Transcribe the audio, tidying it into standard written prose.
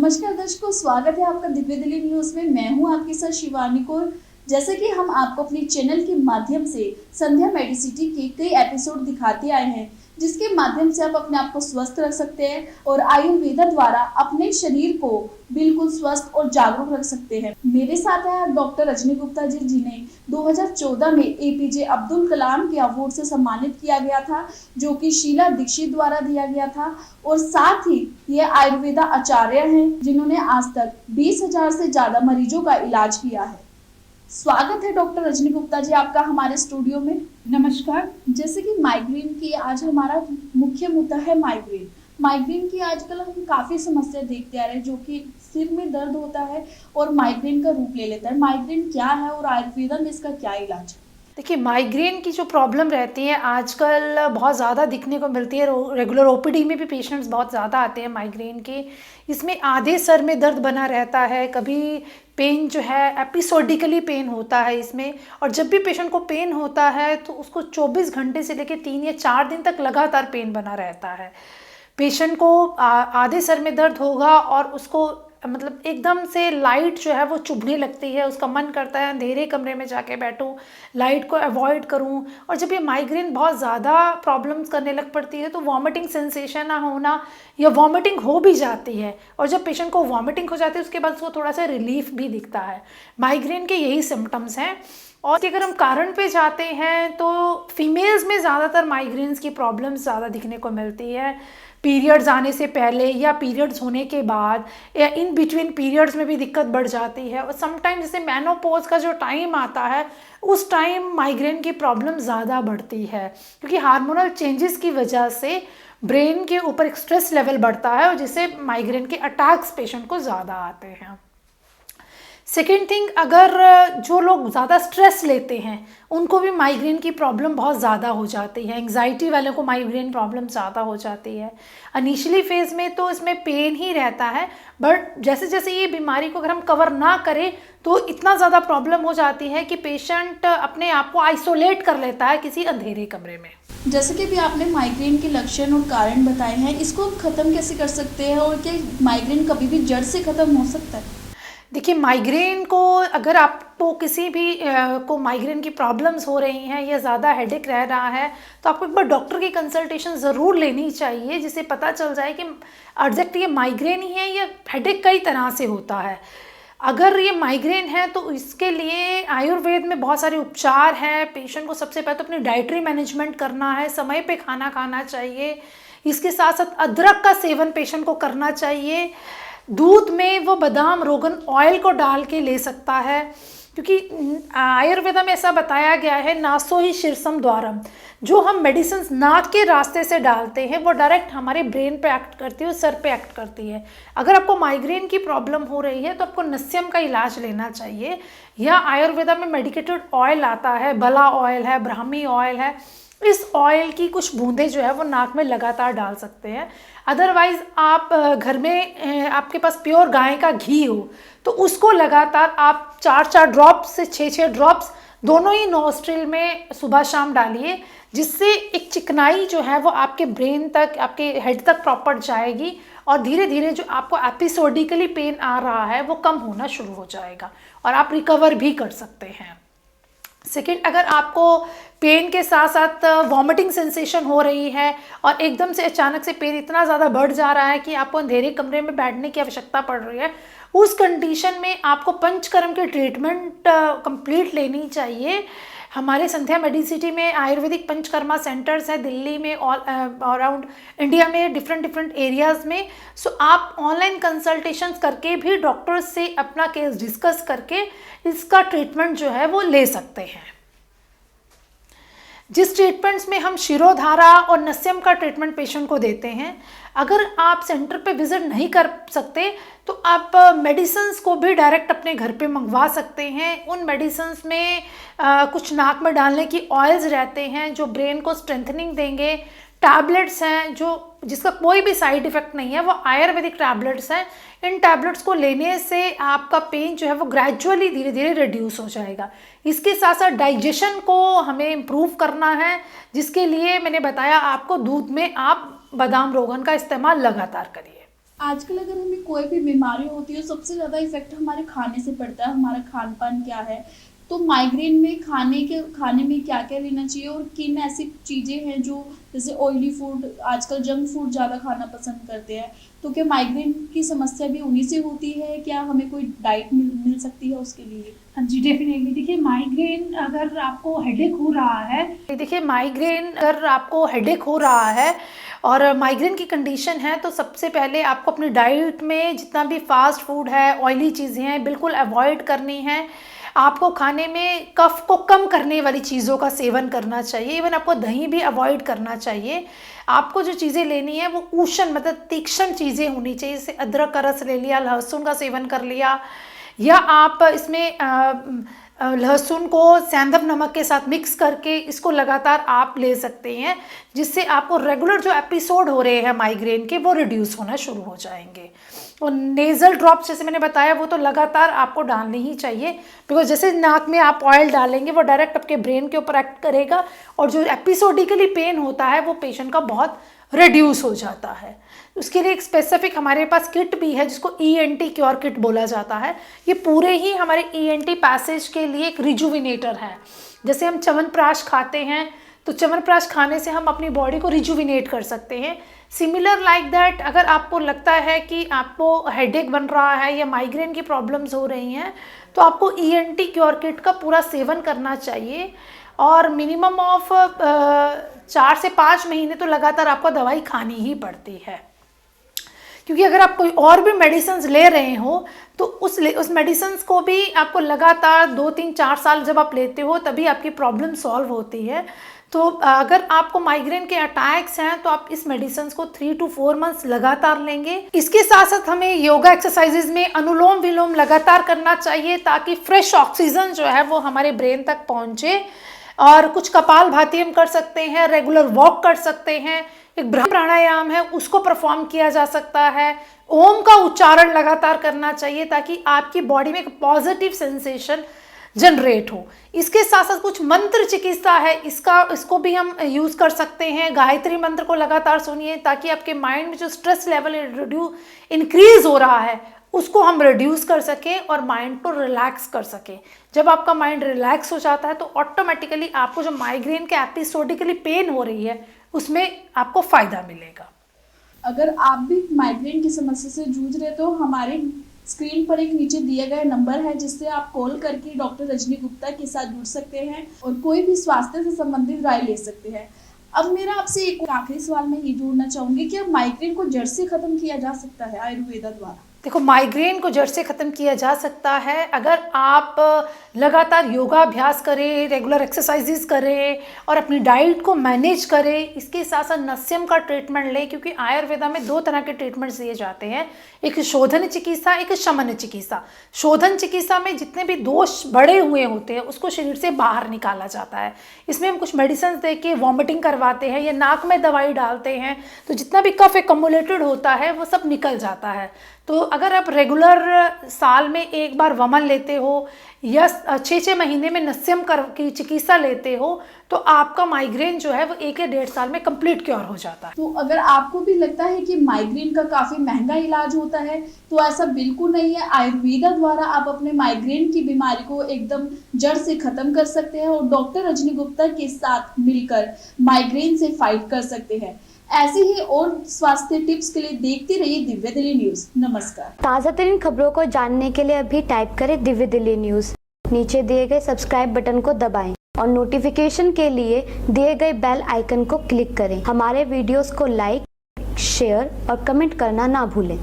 नमस्कार दर्शकों, स्वागत है आपका दिव्य दिल्ली न्यूज में। मैं हूं आपके साथ शिवानी कौर। जैसे कि हम आपको अपने चैनल के माध्यम से संध्या मेडिसिटी के कई एपिसोड दिखाते आए हैं, जिसके माध्यम से आप अपने आप को स्वस्थ रख सकते हैं और आयुर्वेदा द्वारा अपने शरीर को बिल्कुल स्वस्थ और जागरूक रख सकते हैं। मेरे साथ है डॉक्टर रजनी गुप्ता जी, जिन्हें 2014 में एपीजे अब्दुल कलाम के अवार्ड से सम्मानित किया गया था, जो कि शीला दीक्षित द्वारा दिया गया था। और साथ ही ये आयुर्वेदा आचार्य हैं, जिन्होंने आज तक 20,000 से ज्यादा मरीजों का इलाज किया है। स्वागत है डॉक्टर रजनी गुप्ता जी आपका हमारे स्टूडियो में। नमस्कार। जैसे कि माइग्रेन की आज हमारा मुख्य मुद्दा है माइग्रेन की आजकल हम काफी समस्या देखते आ रहे हैं, जो कि सिर में दर्द होता है और माइग्रेन का रूप ले लेता है। माइग्रेन क्या है और आयुर्वेदा में इसका क्या इलाज है? देखिए, माइग्रेन की जो प्रॉब्लम रहती है आजकल बहुत ज़्यादा दिखने को मिलती है। रेगुलर ओपीडी में भी पेशेंट्स बहुत ज़्यादा आते हैं माइग्रेन के। इसमें आधे सर में दर्द बना रहता है, कभी पेन जो है एपिसोडिकली पेन होता है इसमें। और जब भी पेशेंट को पेन होता है तो उसको 24 घंटे से लेकर 3 या 4 दिन तक लगातार पेन बना रहता है। पेशेंट को आधे सर में दर्द होगा और उसको मतलब एकदम से लाइट जो है वो चुभने लगती है, उसका मन करता है अंधेरे कमरे में जाके बैठूं, लाइट को अवॉइड करूं। और जब ये माइग्रेन बहुत ज़्यादा प्रॉब्लम्स करने लग पड़ती है तो वॉमिटिंग सेंसेशन ना होना या वॉमिटिंग हो भी जाती है। और जब पेशेंट को वॉमिटिंग हो जाती है उसके बाद उसको थोड़ा सा रिलीफ भी दिखता है। माइग्रेन के यही सिम्टम्स हैं। और अगर हम कारण पे जाते हैं तो फीमेल्स में ज़्यादातर माइग्रेन्स की प्रॉब्लम्स ज़्यादा दिखने को मिलती है। पीरियड्स आने से पहले या पीरियड्स होने के बाद या इन बिटवीन पीरियड्स में भी दिक्कत बढ़ जाती है। और समटाइम जैसे मेनोपॉज का जो टाइम आता है उस टाइम माइग्रेन की प्रॉब्लम ज़्यादा बढ़ती है, क्योंकि हार्मोनल चेंजेस की वजह से ब्रेन के ऊपर एक स्ट्रेस लेवल बढ़ता है और जिससे माइग्रेन के अटैक्स पेशेंट को ज़्यादा आते हैं। सेकेंड थिंग, अगर जो लोग ज़्यादा स्ट्रेस लेते हैं उनको भी माइग्रेन की प्रॉब्लम बहुत ज़्यादा हो जाती है। एंग्जाइटी वालों को माइग्रेन प्रॉब्लम ज़्यादा हो जाती है। इनिशियली फेज़ में तो इसमें पेन ही रहता है, बट जैसे जैसे ये बीमारी को अगर हम कवर ना करें तो इतना ज़्यादा प्रॉब्लम हो जाती है कि पेशेंट अपने आप को आइसोलेट कर लेता है किसी अंधेरे कमरे में। जैसे कि भी आपने माइग्रेन के लक्षण और कारण बताए हैं, इसको ख़त्म कैसे कर सकते हैं और क्या माइग्रेन कभी भी जड़ से ख़त्म हो सकता है? देखिए, माइग्रेन को अगर आपको किसी भी को माइग्रेन की प्रॉब्लम्स हो रही हैं या ज़्यादा हेडेक रह रहा है तो आपको एक बार डॉक्टर की कंसल्टेशन ज़रूर लेनी चाहिए, जिससे पता चल जाए कि एग्जैक्ट ये माइग्रेन ही है या हेडेक कई तरह से होता है। अगर ये माइग्रेन है तो इसके लिए आयुर्वेद में बहुत सारे उपचार हैं। पेशेंट को सबसे पहले तो अपनी डाइटरी मैनेजमेंट करना है, समय पे खाना खाना चाहिए। इसके साथ साथ अदरक का सेवन पेशेंट को करना चाहिए। दूध में वो बादाम रोगन ऑयल को डाल के ले सकता है, क्योंकि आयुर्वेदा में ऐसा बताया गया है, नासो ही शीर्षम द्वारम, जो हम मेडिसिन नाक के रास्ते से डालते हैं वो डायरेक्ट हमारे ब्रेन पे एक्ट करती है और सर पे एक्ट करती है। अगर आपको माइग्रेन की प्रॉब्लम हो रही है तो आपको नस्यम का इलाज लेना चाहिए, या आयुर्वेदा में मेडिकेटेड ऑयल आता है, बला ऑयल है, ब्राह्मी ऑयल है, इस ऑयल की कुछ बूंदें जो है वो नाक में लगातार डाल सकते हैं। अदरवाइज़ आप घर में आपके पास प्योर गाय का घी हो तो उसको लगातार आप 4-4 ड्रॉप्स से 6-6 ड्रॉप्स दोनों ही नोस्ट्रिल में सुबह शाम डालिए, जिससे एक चिकनाई जो है वो आपके ब्रेन तक, आपके हेड तक प्रॉपर जाएगी और धीरे धीरे जो आपको एपिसोडिकली पेन आ रहा है वो कम होना शुरू हो जाएगा और आप रिकवर भी कर सकते हैं। सेकेंड, अगर आपको पेन के साथ साथ वॉमिटिंग सेंसेशन हो रही है और एकदम से अचानक से पेन इतना ज़्यादा बढ़ जा रहा है कि आपको अंधेरे कमरे में बैठने की आवश्यकता पड़ रही है, उस कंडीशन में आपको पंचकर्म की ट्रीटमेंट कंप्लीट लेनी चाहिए। हमारे संध्या मेडिसिटी में आयुर्वेदिक पंचकर्मा सेंटर्स है दिल्ली में और अराउंड इंडिया में डिफरेंट एरियाज़ में। सो आप ऑनलाइन कंसल्टेशंस करके भी डॉक्टर्स से अपना केस डिस्कस करके इसका ट्रीटमेंट जो है वो ले सकते हैं। जिस ट्रीटमेंट्स में हम शिरोधारा और नस्यम का ट्रीटमेंट पेशेंट को देते हैं, अगर आप सेंटर पे विजिट नहीं कर सकते तो आप मेडिसिन्स को भी डायरेक्ट अपने घर पे मंगवा सकते हैं। उन मेडिसिन्स में कुछ नाक में डालने की ऑयल्स रहते हैं जो ब्रेन को स्ट्रेंथनिंग देंगे। टैबलेट्स हैं जिसका कोई भी साइड इफ़ेक्ट नहीं है, वो आयुर्वेदिक टैबलेट्स हैं। इन टैबलेट्स को लेने से आपका पेन जो है वो ग्रेजुअली धीरे धीरे रिड्यूस हो जाएगा। इसके साथ साथ डाइजेशन को हमें इम्प्रूव करना है, जिसके लिए मैंने बताया आपको दूध में आप बादाम रोगन का इस्तेमाल लगातार करिए। आजकल अगर हमें कोई भी बीमारी होती है, सबसे ज़्यादा इफ़ेक्ट हमारे खाने से पड़ता है, हमारा खान-पान क्या है। तो माइग्रेन में खाने में क्या-क्या लेना चाहिए और किन ऐसी चीज़ें हैं जो जैसे ऑयली फूड, आजकल जंक फूड ज़्यादा खाना पसंद करते हैं। तो क्या माइग्रेन की समस्या भी उन्हीं से होती है? क्या हमें कोई डाइट मिल सकती है उसके लिए? हाँ जी, डेफिनेटली। देखिए माइग्रेन अगर आपको हेडेक हो रहा है, देखिए माइग्रेन अगर आपको हेडेक हो रहा है और माइग्रेन की कंडीशन है तो सबसे पहले आपको अपनी डाइट में जितना भी फास्ट फूड है, ऑयली चीज़ें हैं, बिल्कुल अवॉइड करनी है। आपको खाने में कफ को कम करने वाली चीज़ों का सेवन करना चाहिए। इवन आपको दही भी अवॉइड करना चाहिए। आपको जो चीज़ें लेनी है वो उष्ण मतलब तीक्ष्ण चीज़ें होनी चाहिए। जैसे अदरक का रस ले लिया, लहसुन का सेवन कर लिया, या आप इसमें लहसुन को सेंधव नमक के साथ मिक्स करके इसको लगातार आप ले सकते हैं, जिससे आपको रेगुलर जो एपिसोड हो रहे हैं माइग्रेन के वो रिड्यूस होना शुरू हो जाएंगे। और नेज़ल ड्रॉप्स जैसे मैंने बताया वो तो लगातार आपको डालनी ही चाहिए, बिकॉज जैसे नाक में आप ऑयल डालेंगे वो डायरेक्ट आपके ब्रेन के ऊपर एक्ट करेगा और जो एपिसोडिकली पेन होता है वो पेशेंट का बहुत रिड्यूस हो जाता है। उसके लिए एक स्पेसिफिक हमारे पास किट भी है जिसको ENT क्योर किट बोला जाता है। ये पूरे ही हमारे ENT पैसेज के लिए एक रिजुविनेटर है। जैसे हम च्यवनप्राश खाते हैं तो च्यवनप्राश खाने से हम अपनी बॉडी को रिजुविनेट कर सकते हैं। सिमिलर लाइक दैट अगर आपको लगता है कि आपको हेडेक बन रहा है या माइग्रेन की प्रॉब्लम्स हो रही हैं तो आपको ENT क्योर किट का पूरा सेवन करना चाहिए और मिनिमम ऑफ 4 से 5 महीने तो लगातार आपको दवाई खानी ही पड़ती है। क्योंकि अगर आप कोई और भी मेडिसिन ले रहे हो तो उस मेडिसिन को भी आपको लगातार 2, 3, 4 साल जब आप लेते हो तभी आपकी प्रॉब्लम सॉल्व होती है। तो अगर आपको माइग्रेन के अटैक्स हैं तो आप इस मेडिसिन को 3 to 4 मंथ्स लगातार लेंगे। इसके साथ साथ हमें योगा एक्सरसाइजेज में अनुलोम विलोम लगातार करना चाहिए ताकि फ्रेश ऑक्सीजन जो है वो हमारे ब्रेन तक पहुंचे। और कुछ कपाल भाती हम कर सकते हैं, रेगुलर वॉक कर सकते हैं, एक ब्रह्म प्राणायाम है उसको परफॉर्म किया जा सकता है, ओम का उच्चारण लगातार करना चाहिए ताकि आपकी बॉडी में एक पॉजिटिव सेंसेशन जनरेट हो। इसके साथ साथ कुछ मंत्र चिकित्सा है, इसको भी हम यूज़ कर सकते हैं। गायत्री मंत्र को लगातार सुनिए ताकि आपके माइंड में जो स्ट्रेस लेवल इंक्रीज हो रहा है उसको हम रिड्यूस कर सकें और माइंड को रिलैक्स कर सकें। जब आपका माइंड रिलैक्स हो जाता है तो ऑटोमेटिकली आपको जो माइग्रेन के एपिसोडिकली पेन हो रही है उसमें आपको फ़ायदा मिलेगा। अगर आप भी माइग्रेन की समस्या से जूझ रहे तो हमारे स्क्रीन पर एक नीचे दिए गए नंबर है जिससे आप कॉल करके डॉक्टर रजनी गुप्ता के साथ जुड़ सकते हैं और कोई भी स्वास्थ्य से संबंधित राय ले सकते हैं। अब मेरा आपसे एक आखिरी सवाल मैं ये जोड़ना चाहूंगी कि माइग्रेन को जड़ से खत्म किया जा सकता है आयुर्वेदा द्वारा? देखो माइग्रेन को जड़ से ख़त्म किया जा सकता है अगर आप लगातार योगाभ्यास करें, रेगुलर एक्सरसाइजेज करें और अपनी डाइट को मैनेज करें। इसके साथ साथ नस्यम का ट्रीटमेंट लें क्योंकि आयुर्वेदा में 2 तरह के ट्रीटमेंट्स दिए जाते हैं, एक शोधन चिकित्सा, एक शमन चिकित्सा। शोधन चिकित्सा में जितने भी दोष बढ़े हुए होते हैं उसको शरीर से बाहर निकाला जाता है। इसमें हम कुछ मेडिसिन दे के वॉमिटिंग करवाते हैं या नाक में दवाई डालते हैं तो जितना भी कफ एक्युमुलेटेड होता है वो सब निकल जाता है। तो अगर आप रेगुलर साल में एक बार वमन लेते हो या 6-6 महीने में नस्यम की चिकित्सा लेते हो तो आपका माइग्रेन जो है वो 1 या 1.5 साल में कंप्लीट क्योर हो जाता है। तो अगर आपको भी लगता है कि माइग्रेन का काफी महंगा इलाज होता है तो ऐसा बिल्कुल नहीं है। आयुर्वेदा द्वारा आप अपने माइग्रेन की बीमारी को एकदम जड़ से खत्म कर सकते हैं और डॉक्टर रजनी गुप्ता के साथ मिलकर माइग्रेन से फाइट कर सकते हैं। ऐसे ही और स्वास्थ्य टिप्स के लिए देखते रहिए दिव्य दिल्ली न्यूज। नमस्कार। ताज़ा तरीन खबरों को जानने के लिए अभी टाइप करें दिव्य दिल्ली न्यूज। नीचे दिए गए सब्सक्राइब बटन को दबाएं और नोटिफिकेशन के लिए दिए गए बेल आइकन को क्लिक करें। हमारे वीडियोस को लाइक, शेयर और कमेंट करना ना भूलें।